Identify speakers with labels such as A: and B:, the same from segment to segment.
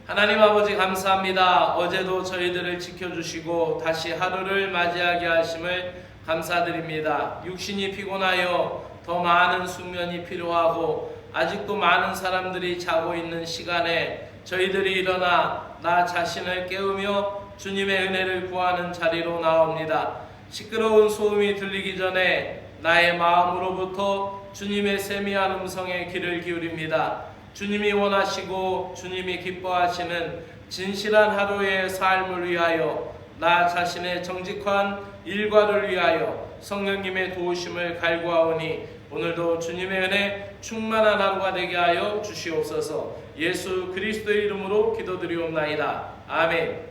A: 하나님 아버지 감사합니다. 어제도 저희들을 지켜주시고 다시 하루를 맞이하게 하심을 감사드립니다. 육신이 피곤하여 더 많은 숙면이 필요하고 아직도 많은 사람들이 자고 있는 시간에 저희들이 일어나 나 자신을 깨우며 주님의 은혜를 구하는 자리로 나옵니다. 시끄러운 소음이 들리기 전에 나의 마음으로부터 주님의 세미한 음성에 귀를 기울입니다. 주님이 원하시고 주님이 기뻐하시는 진실한 하루의 삶을 위하여 나 자신의 정직한 일과를 위하여 성령님의 도우심을 갈구하오니 오늘도 주님의 은혜 충만한 하루가 되게 하여 주시옵소서. 예수 그리스도의 이름으로 기도드리옵나이다. 아멘.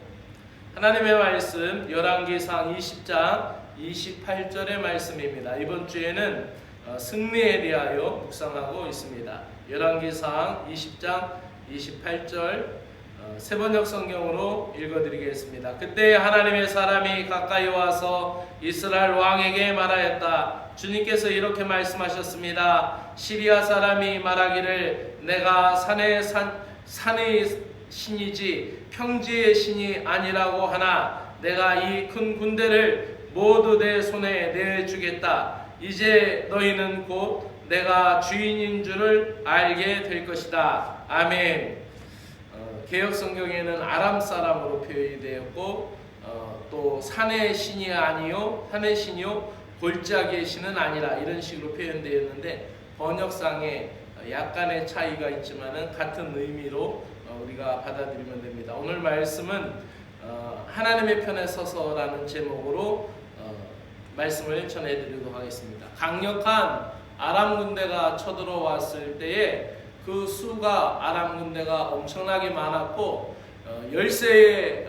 A: 하나님의 말씀 열왕기상 20장 28절의 말씀입니다. 이번 주에는 승리에 대하여 묵상하고 있습니다. 열왕기상 20장 28절 세번역 성경으로 읽어드리겠습니다. 그때 하나님의 사람이 가까이 와서 이스라엘 왕에게 말하였다. 주님께서 이렇게 말씀하셨습니다. 시리아 사람이 말하기를 내가 산의 신이지 평지의 신이 아니라고 하나 내가 이 큰 군대를 모두 내 손에 내주겠다. 이제 너희는 곧 내가 주인인 줄을 알게 될 것이다. 아멘. 개역 성경에는 아람 사람으로 표현이 되었고 또 산의 신이 아니요 산의 신이요 골짜기의 신은 아니라 이런 식으로 표현되었는데 번역상에 약간의 차이가 있지만은 같은 의미로 우리가 받아들이면 됩니다. 오늘 말씀은 하나님의 편에 서서라는 제목으로 말씀을 전해드리도록 하겠습니다. 강력한 아람 군대가 쳐들어왔을 때에 그 수가 아람 군대가 엄청나게 많았고 열세에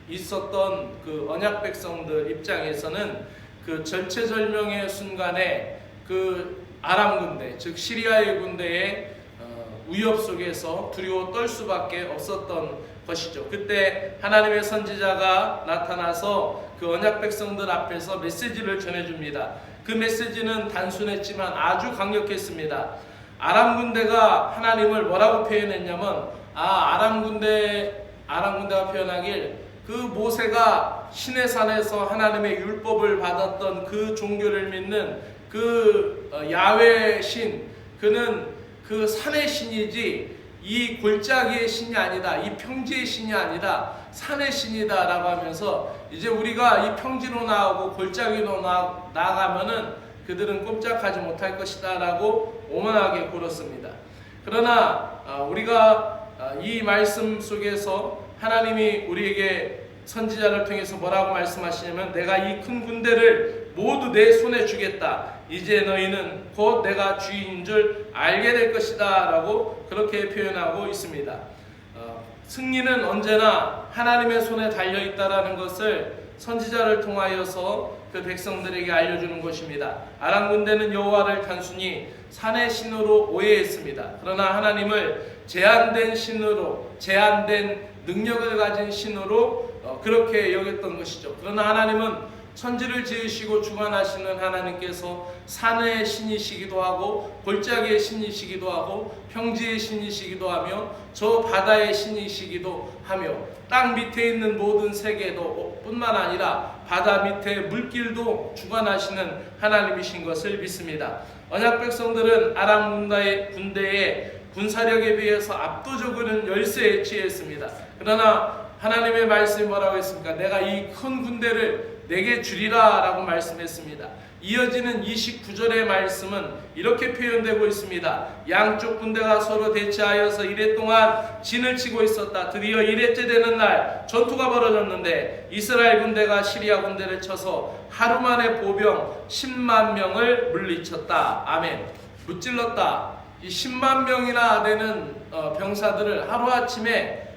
A: 있었던 그 언약 백성들 입장에서는 그 절체절명의 순간에 그 아람 군대 즉 시리아의 군대의 위협 속에서 두려워 떨 수밖에 없었던 것이죠. 그때 하나님의 선지자가 나타나서 그 언약 백성들 앞에서 메시지를 전해줍니다. 그 메시지는 단순했지만 아주 강력했습니다. 아람 군대가 하나님을 뭐라고 표현했냐면 아람 군대가 표현하길 그 모세가 시내산에서 하나님의 율법을 받았던 그 종교를 믿는 그 야훼 신 그는 그 산의 신이지 이 골짜기의 신이 아니다. 이 평지의 신이 아니다. 산의 신이다 라고 하면서 이제 우리가 이 평지로 나오고 골짜기로 나가면은 그들은 꼼짝하지 못할 것이다 라고 오만하게 굴었습니다. 그러나 우리가 이 말씀 속에서 하나님이 우리에게 선지자를 통해서 뭐라고 말씀하시냐면 내가 이 큰 군대를 모두 내 손에 주겠다. 이제 너희는 곧 내가 주인인 줄 알게 될 것이다 라고 그렇게 표현하고 있습니다. 승리는 언제나 하나님의 손에 달려있다라는 것을 선지자를 통하여서 그 백성들에게 알려주는 것입니다. 아람 군대는 여호와를 단순히 산의 신으로 오해했습니다. 그러나 하나님을 제한된 신으로 제한된 능력을 가진 신으로 그렇게 여겼던 것이죠. 그러나 하나님은 천지를 지으시고 주관하시는 하나님께서 산의 신이시기도 하고 골짜기의 신이시기도 하고 평지의 신이시기도 하며 저 바다의 신이시기도 하며 땅 밑에 있는 모든 세계도 뿐만 아니라 바다 밑에 물길도 주관하시는 하나님이신 것을 믿습니다. 언약 백성들은 아람 군대의 군사력에 비해서 압도적으로는 열세에 취했습니다. 그러나 하나님의 말씀이 뭐라고 했습니까? 내가 이 큰 군대를 내게 주리라 라고 말씀했습니다. 이어지는 29절의 말씀은 이렇게 표현되고 있습니다. 양쪽 군대가 서로 대치하여서 이래 동안 진을 치고 있었다. 드디어 1회째 되는 날 전투가 벌어졌는데 이스라엘 군대가 시리아 군대를 쳐서 하루 만에 보병 10만 명을 물리쳤다. 아멘. 무찔렀다. 이 10만 명이나 되는 병사들을 하루아침에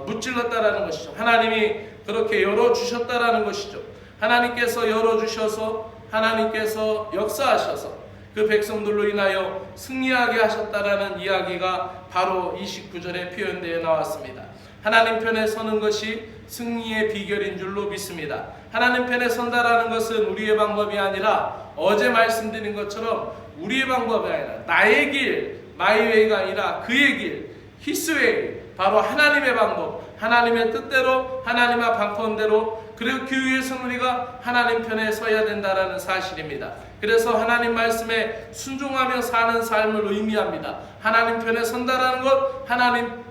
A: 무찔렀다라는 것이죠. 하나님이 그렇게 열어주셨다라는 것이죠. 하나님께서 열어주셔서 하나님께서 역사하셔서 그 백성들로 인하여 승리하게 하셨다라는 이야기가 바로 29절에 표현되어 나왔습니다. 하나님 편에 서는 것이 승리의 비결인 줄로 믿습니다. 하나님 편에 선다라는 것은 우리의 방법이 아니라 어제 말씀드린 것처럼 우리의 방법이 아니라 나의 길, 마이 웨이가 아니라 그의 길, 히스웨이, 바로 하나님의 방법, 하나님의 뜻대로, 하나님의 방법대로, 그리고 그 위해서는 우리가 하나님 편에 서야 된다는 사실입니다. 그래서 하나님 말씀에 순종하며 사는 삶을 의미합니다. 하나님 편에 선다라는 것, 하나님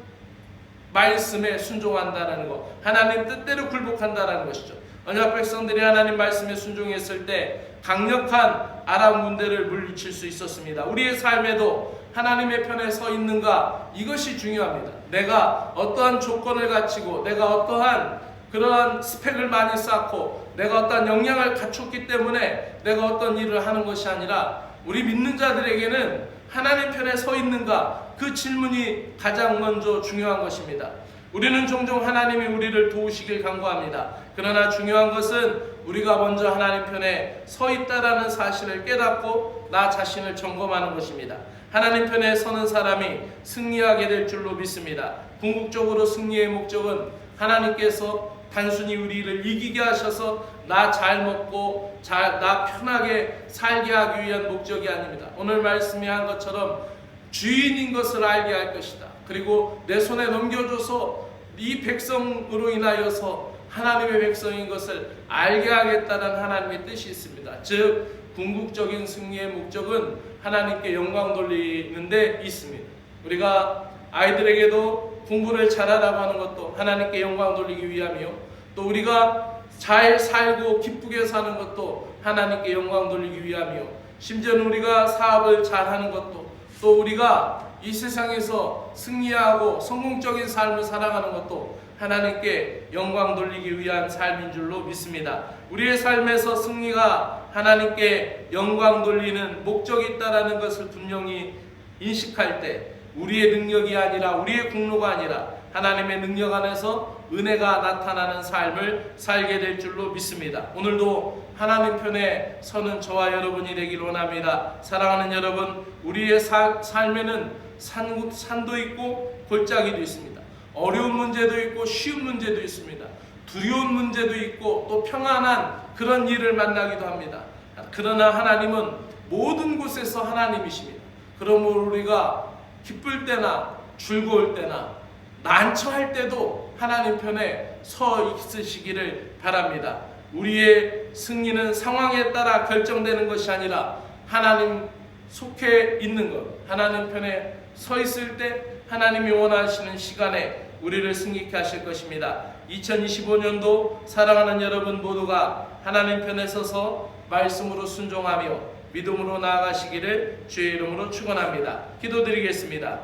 A: 말씀에 순종한다는 것, 하나님 뜻대로 굴복한다는 것이죠. 언약 백성들이 하나님 말씀에 순종했을 때 강력한 아람 군대를 물리칠 수 있었습니다. 우리의 삶에도 하나님의 편에 서 있는가, 이것이 중요합니다. 내가 어떠한 조건을 갖추고, 내가 어떠한 그러한 스펙을 많이 쌓고, 내가 어떠한 역량을 갖췄기 때문에 내가 어떤 일을 하는 것이 아니라, 우리 믿는 자들에게는 하나님 편에 서 있는가, 그 질문이 가장 먼저 중요한 것입니다. 우리는 종종 하나님이 우리를 도우시길 간구합니다. 그러나 중요한 것은 우리가 먼저 하나님 편에 서 있다라는 사실을 깨닫고 나 자신을 점검하는 것입니다. 하나님 편에 서는 사람이 승리하게 될 줄로 믿습니다. 궁극적으로 승리의 목적은 하나님께서 단순히 우리를 이기게 하셔서 나 잘 먹고 나 편하게 살게 하기 위한 목적이 아닙니다. 오늘 말씀이 한 것처럼 주인인 것을 알게 할 것이다. 그리고 내 손에 넘겨줘서 이 백성으로 인하여서 하나님의 백성인 것을 알게 하겠다는 하나님의 뜻이 있습니다. 즉 궁극적인 승리의 목적은 하나님께 영광 돌리는 데 있습니다. 우리가 아이들에게도 공부를 잘하라고 하는 것도 하나님께 영광 돌리기 위함이요, 또 우리가 잘 살고 기쁘게 사는 것도 하나님께 영광 돌리기 위함이요, 심지어는 우리가 사업을 잘하는 것도, 또 우리가 이 세상에서 승리하고 성공적인 삶을 살아가는 것도 하나님께 영광 돌리기 위한 삶인 줄로 믿습니다. 우리의 삶에서 승리가 하나님께 영광 돌리는 목적이 있다는 것을 분명히 인식할 때 우리의 능력이 아니라, 우리의 공로가 아니라 하나님의 능력 안에서 은혜가 나타나는 삶을 살게 될 줄로 믿습니다. 오늘도 하나님 편에 서는 저와 여러분이 되길 원합니다. 사랑하는 여러분, 우리의 삶에는 산도 있고 골짜기도 있습니다. 어려운 문제도 있고 쉬운 문제도 있습니다. 두려운 문제도 있고 또 평안한 그런 일을 만나기도 합니다. 그러나 하나님은 모든 곳에서 하나님이십니다. 그러므로 우리가 기쁠 때나 즐거울 때나 난처할 때도 하나님 편에 서 있으시기를 바랍니다. 우리의 승리는 상황에 따라 결정되는 것이 아니라 하나님 속해 있는 것, 하나님 편에 서 있을 때 하나님이 원하시는 시간에 우리를 승리케 하실 것입니다. 2025년도 사랑하는 여러분 모두가 하나님 편에 서서 말씀으로 순종하며 믿음으로 나아가시기를 주의 이름으로 축원합니다. 기도드리겠습니다.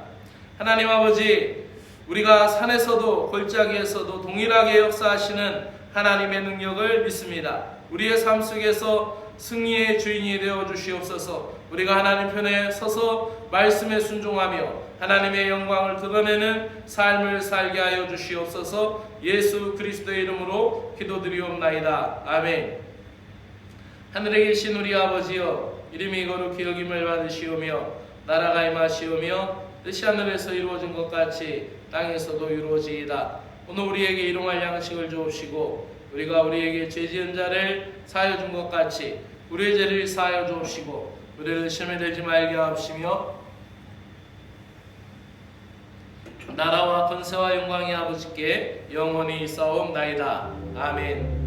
A: 하나님 아버지, 우리가 산에서도 골짜기에서도 동일하게 역사하시는 하나님의 능력을 믿습니다. 우리의 삶 속에서 승리의 주인이 되어 주시옵소서. 우리가 하나님 편에 서서 말씀에 순종하며 하나님의 영광을 드러내는 삶을 살게 하여 주시옵소서. 예수 그리스도의 이름으로 기도드리옵나이다. 아멘. 하늘에 계신 우리 아버지여, 이름이 거룩히 여김을 받으시오며 나라가 임하시오며 뜻이 하늘에서 이루어진 것 같이 땅에서도 이루어지이다. 오늘 우리에게 일용할 양식을 주옵시고 우리가 우리에게 죄 지은 자를 사하여 준 것 같이 우리의 죄를 사하여 주옵시고 우리를 시험에 들지 말게 하옵시며 나라와 권세와 영광이 아버지께 영원히 있사옵나이다. 아멘.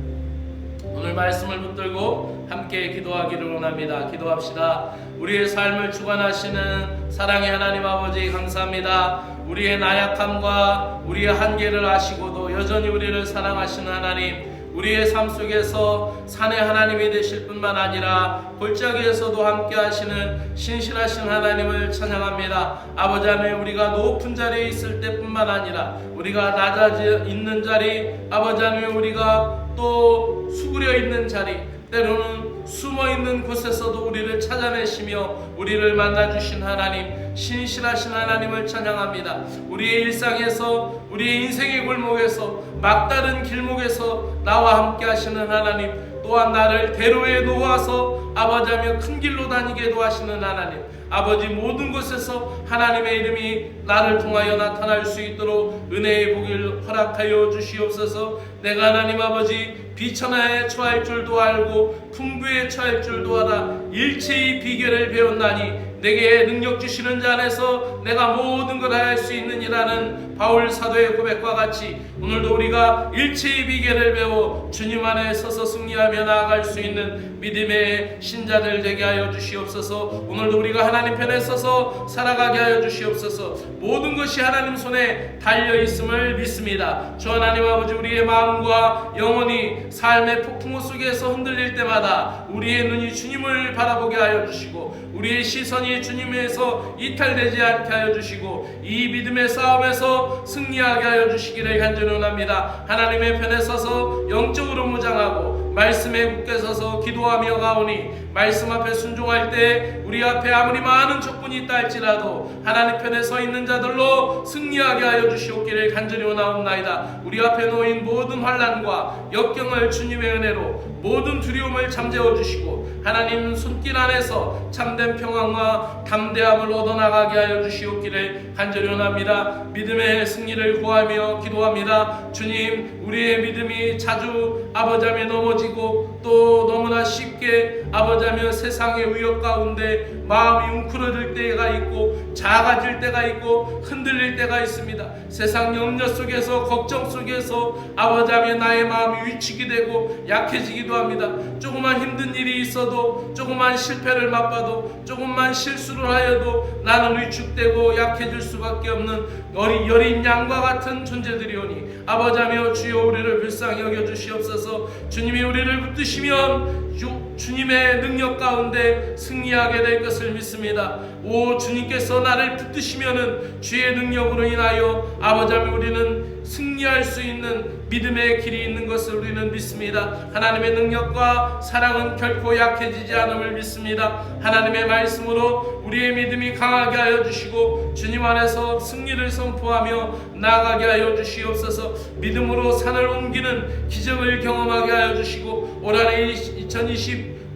A: 오늘 말씀을 붙들고 함께 기도하기를 원합니다. 기도합시다. 우리의 삶을 주관하시는 사랑의 하나님 아버지, 감사합니다. 우리의 나약함과 우리의 한계를 아시고도 여전히 우리를 사랑하시는 하나님, 우리의 삶 속에서 산의 하나님이 되실 뿐만 아니라 골짜기에서도 함께 하시는 신실하신 하나님을 찬양합니다. 아버지 하나님, 우리가 높은 자리에 있을 때뿐만 아니라 우리가 낮아 있는 자리, 아버지 하나님, 우리가 또 수그려 있는 자리, 때로는 숨어있는 곳에서도 우리를 찾아내시며 우리를 만나주신 하나님, 신실하신 하나님을 찬양합니다. 우리의 일상에서, 우리의 인생의 골목에서, 막다른 길목에서 나와 함께 하시는 하나님, 또한 나를 대로에 놓아서 아버지하며 큰 길로 다니게도 하시는 하나님, 아버지 모든 곳에서 하나님의 이름이 나를 통하여 나타날 수 있도록 은혜의 복을 허락하여 주시옵소서. 내가 하나님 아버지 비천하에 처할 줄도 알고 풍부에 처할 줄도 알아 일체의 비결을 배웠나니 내게 능력 주시는 자 안에서 내가 모든 걸 할 수 있느니라는 바울 사도의 고백과 같이 오늘도 우리가 일체의 비결을 배워 주님 안에 서서 승리하며 나아갈 수 있는 믿음의 신자들 되게 하여 주시옵소서. 오늘도 우리가 하나님 편에 서서 살아가게 하여 주시옵소서. 모든 것이 하나님 손에 달려 있음을 믿습니다. 주 하나님 아버지, 우리의 마음과 영혼이 삶의 폭풍우 속에서 흔들릴 때마다 우리의 눈이 주님을 바라보게 하여 주시고 우리의 시선이 주님에서 이탈되지 않게 하여 주시고 이 믿음의 싸움에서 승리하게 하여 주시기를 간절히 원합니다. 하나님의 편에 서서 영적으로 무장하고 말씀에 굳게 서서 기도하며 가오니 말씀 앞에 순종할 때 우리 앞에 아무리 많은 적군이 있다 할지라도 하나님 편에 서 있는 자들로 승리하게 하여 주시옵기를 간절히 원하옵나이다. 우리 앞에 놓인 모든 환난과 역경을 주님의 은혜로 모든 두려움을 잠재워 주시고 하나님 손길 안에서 참된 평안과 담대함을 얻어나가게 하여 주시옵기를 간절히 원합니다. 믿음의 승리를 구하며 기도합니다. 주님, 우리의 믿음이 자주 아버지하며 넘어지고 또 너무나 쉽게 아버지하며 세상의 위협 가운데 마음이 웅크러질 때가 있고 작아질 때가 있고 흔들릴 때가 있습니다. 세상 염려 속에서 걱정 속에서 아버지하며 나의 마음이 위축이 되고 약해지기도 합니다. 조그만 힘든 일이 있어도 조그만 실패를 맛봐도 조금만 실수를 하여도 나는 위축되고 약해질 수밖에 없는 여린 양과 같은 존재들이오니 아버지하며 주여 우리를 불쌍히 여겨주시옵소서. 주님이 우리를 붙드시면 주님의 능력 가운데 승리하게 될 것을 믿습니다. 오 주님께서 나를 붙드시면은 주의 능력으로 인하여 아버지하며 우리는 승리할 수 있는 믿음의 길이 있는 것을 우리는 믿습니다. 하나님의 능력과 사랑은 결코 약해지지 않음을 믿습니다. 하나님의 말씀으로 우리의 믿음이 강하게 하여 주시고 주님 안에서 승리를 선포하며 나아가게 하여 주시옵소서. 믿음으로 산을 옮기는 기적을 경험하게 하여 주시고 올 한해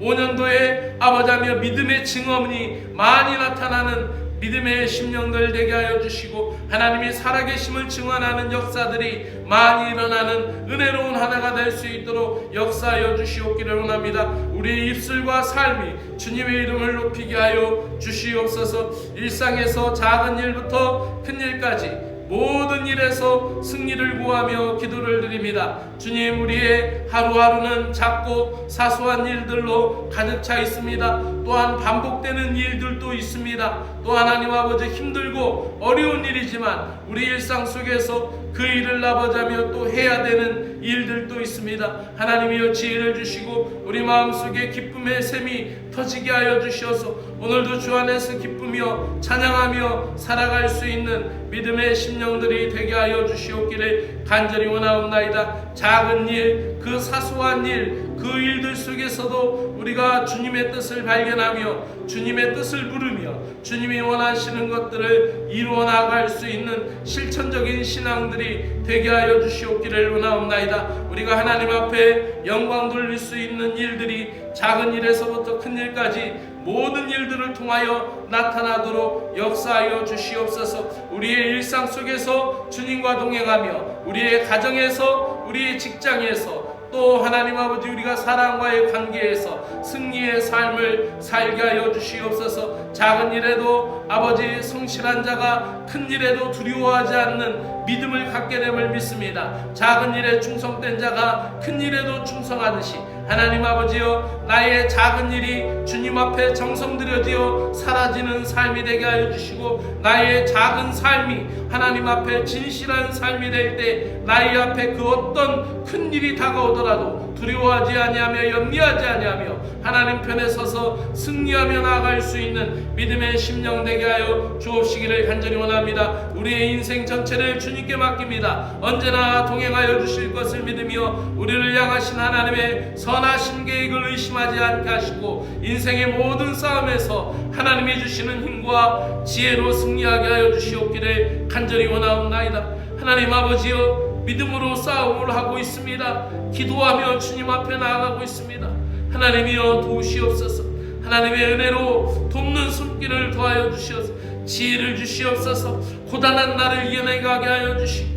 A: 2025년도에 아버지하며 믿음의 증언이 많이 나타나는 믿음의 심령들 되게 하여 주시고 하나님이 살아계심을 증언하는 역사들이 많이 일어나는 은혜로운 하나가 될 수 있도록 역사하여 주시옵기를 원합니다. 우리의 입술과 삶이 주님의 이름을 높이게 하여 주시옵소서. 일상에서 작은 일부터 큰 일까지 모든 일에서 승리를 구하며 기도를 드립니다. 주님, 우리의 하루하루는 작고 사소한 일들로 가득 차 있습니다. 또한 반복되는 일들도 있습니다. 또 하나님 아버지, 힘들고 어려운 일이지만 우리 일상 속에서 그 일을 아버지하며 또 해야 되는 일들도 있습니다. 하나님이여 지혜를 주시고 우리 마음속에 기쁨의 샘이 터지게 하여 주셔서 오늘도 주 안에서 기쁘며 찬양하며 살아갈 수 있는 믿음의 심령들이 되게 하여 주시옵기를 간절히 원하옵나이다. 작은 일, 그 사소한 일, 그 일들 속에서도 우리가 주님의 뜻을 발견하며 주님의 뜻을 부르며 주님이 원하시는 것들을 이루어 나갈 수 있는 실천적인 신앙들이 되게 하여 주시옵기를 원하옵나이다. 우리가 하나님 앞에 영광 돌릴 수 있는 일들이 작은 일에서부터 큰 일까지 모든 일들을 통하여 나타나도록 역사하여 주시옵소서. 우리의 일상 속에서 주님과 동행하며 우리의 가정에서 우리의 직장에서 또 하나님 아버지 우리가 사랑과의 관계에서 승리의 삶을 살게 하여 주시옵소서. 작은 일에도 아버지 성실한 자가 큰 일에도 두려워하지 않는 믿음을 갖게 됨을 믿습니다. 작은 일에 충성된 자가 큰 일에도 충성하듯이 하나님 아버지여 나의 작은 일이 주님 앞에 정성 들여지어 사라지는 삶이 되게 하여 주시고 나의 작은 삶이 하나님 앞에 진실한 삶이 될 때 나의 앞에 그 어떤 큰 일이 다가오더라도 두려워하지 아니하며 염려하지 아니하며 하나님 편에 서서 승리하며 나아갈 수 있는 믿음의 심령 되게 하여 주옵시기를 간절히 원합니다. 우리의 인생 전체를 주님께 맡깁니다. 언제나 동행하여 주실 것을 믿으며 우리를 향하신 하나님의 선하신 계획을 의심하지 않게 하시고 인생의 모든 싸움에서 하나님이 주시는 힘과 지혜로 승리하게 하여 주시옵기를 간절히 원하옵나이다. 하나님 아버지여 믿음으로 싸움을 하고 있습니다. 기도하며 주님 앞에 나아가고 있습니다. 하나님이여 도우시옵소서. 하나님의 은혜로 돕는 손길을 더하여 주시옵소서. 지혜를 주시옵소서. 고단한 나를 이겨내게 하여 주시고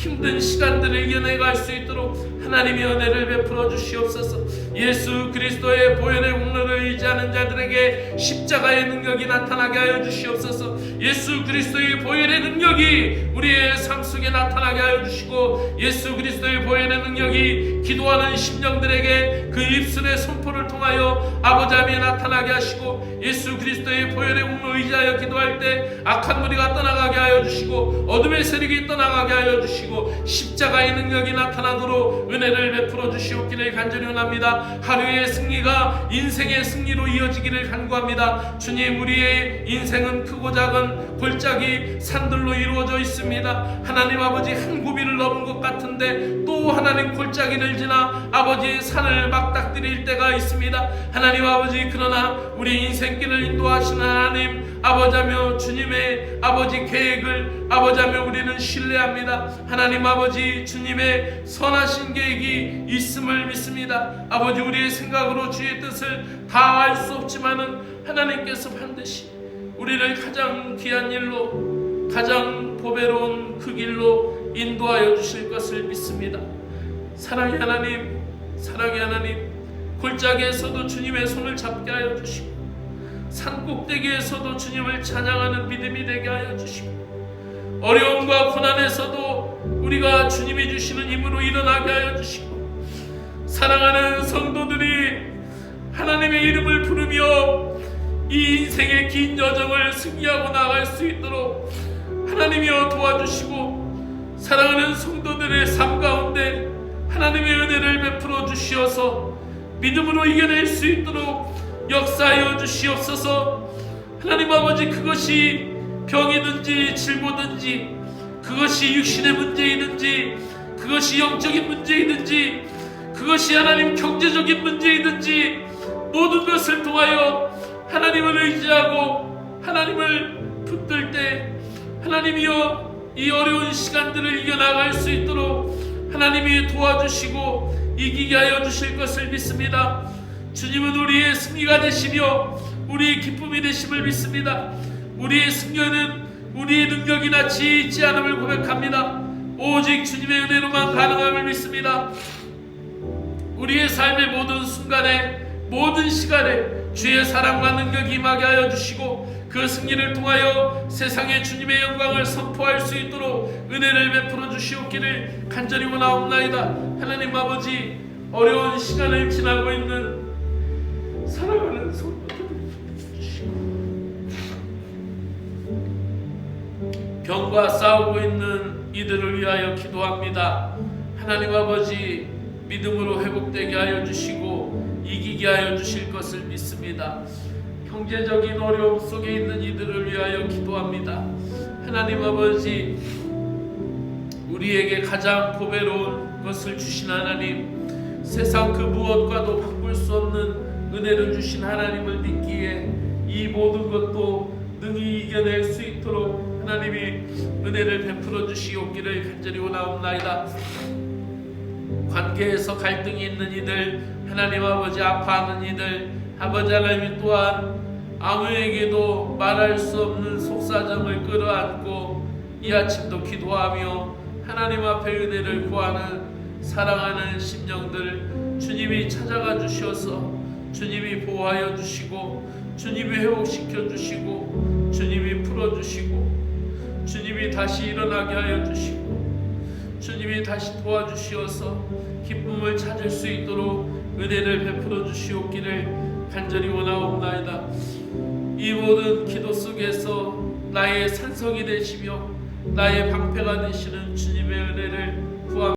A: 힘든 시간들을 이겨내갈 수 있도록 하나님의 은혜를 베풀어 주시옵소서. 예수 그리스도의 보혈의 공로를 의지하는 자들에게 십자가의 능력이 나타나게 하여 주시옵소서. 예수 그리스도의 보혈의 능력이 우리의 삶 속에 나타나게 하여 주시고, 예수 그리스도의 보혈의 능력이 기도하는 심령들에게 그 입술의 선포를 통하여 아버지 하나님이 나타나게 하시고, 예수 그리스도의 보혈의 공로 의지하여 기도할 때 악한 무리가 떠나가게 하여 주시고, 어둠의 세력이 떠나가게 하여 주시고, 십자가의 능력이 나타나도록 은혜를 베풀어 주시옵기를 간절히 원합니다. 하루의 승리가 인생의 승리로 이어지기를 간구합니다. 주님, 우리의 인생은 크고 작은 골짜기 산들로 이루어져 있습니다. 하나님 아버지, 한 고비를 넘은 것 같은데 또 하나님 골짜기를 지나 아버지 산을 막닥뜨릴 때가 있습니다. 하나님 아버지, 그러나 우리 인생길을 인도하시는 하나님 아버지하며 주님의 아버지 계획을 아버지하며 우리는 신뢰합니다. 하나님 아버지, 주님의 선하신 계획이 있음을 믿습니다. 아버지, 우리의 생각으로 주의 뜻을 다 알 수 없지만은 하나님께서 반드시 우리를 가장 귀한 일로, 가장 보배로운 그 길로 인도하여 주실 것을 믿습니다. 사랑의 하나님, 사랑의 하나님, 골짜기에서도 주님의 손을 잡게 하여 주시고, 산꼭대기에서도 주님을 찬양하는 믿음이 되게 하여 주시고, 어려움과 고난에서도 우리가 주님이 주시는 힘으로 일어나게 하여 주시고, 사랑하는 성도들이 하나님의 이름을 부르며 이 인생의 긴 여정을 승리하고 나갈 수 있도록 하나님이여 도와주시고, 사랑하는 성도들의 삶 가운데 하나님의 은혜를 베풀어 주시어서 믿음으로 이겨낼 수 있도록 역사하여 주시옵소서. 하나님 아버지, 그것이 병이든지 질보든지, 그것이 육신의 문제이든지, 그것이 영적인 문제이든지, 그것이 하나님 경제적인 문제이든지, 모든 것을 통하여 하나님을 의지하고 하나님을 붙들 때 하나님이여 이 어려운 시간들을 이겨나갈 수 있도록 하나님이 도와주시고 이기게 하여 주실 것을 믿습니다. 주님은 우리의 승리가 되시며 우리의 기쁨이 되심을 믿습니다. 우리의 승리는 우리의 능력이나 지혜 있지 않음을 고백합니다. 오직 주님의 은혜로만 가능함을 믿습니다. 우리의 삶의 모든 순간에, 모든 시간에 주의 사랑과 능력이 임하게 하여 주시고, 그 승리를 통하여 세상에 주님의 영광을 선포할 수 있도록 은혜를 베풀어 주시옵기를 간절히 원하옵나이다. 하나님 아버지, 어려운 시간을 지나고 있는 사랑하는 성도들을 주시고, 병과 싸우고 있는 이들을 위하여 기도합니다. 하나님 아버지, 믿음으로 회복되게 하여 주시고 이기게 하여 주실 것을 믿습니다. 경제적인 어려움 속에 있는 이들을 위하여 기도합니다. 하나님 아버지, 우리에게 가장 보배로운 것을 주신 하나님, 세상 그 무엇과도 바꿀 수 없는 은혜를 주신 하나님을 믿기에 이 모든 것도 능히 이겨낼 수 있도록 하나님이 은혜를 베풀어 주시옵기를 간절히 원하옵나이다. 관계에서 갈등이 있는 이들, 하나님 아버지 아파하는 이들, 아버지 하나님이 또한 아무에게도 말할 수 없는 속사정을 끌어안고 이 아침도 기도하며 하나님 앞에 은혜를 구하는 사랑하는 심령들 주님이 찾아가 주셔서 주님이 보호하여 주시고, 주님이 회복시켜 주시고, 주님이 풀어주시고, 주님이 다시 일어나게 하여 주시고, 주님이 다시 도와주시어서 기쁨을 찾을 수 있도록 은혜를 베풀어 주시옵기를 간절히 원하옵나이다. 이 모든 기도 속에서 나의 산성이 되시며 나의 방패가 되시는 주님의 은혜를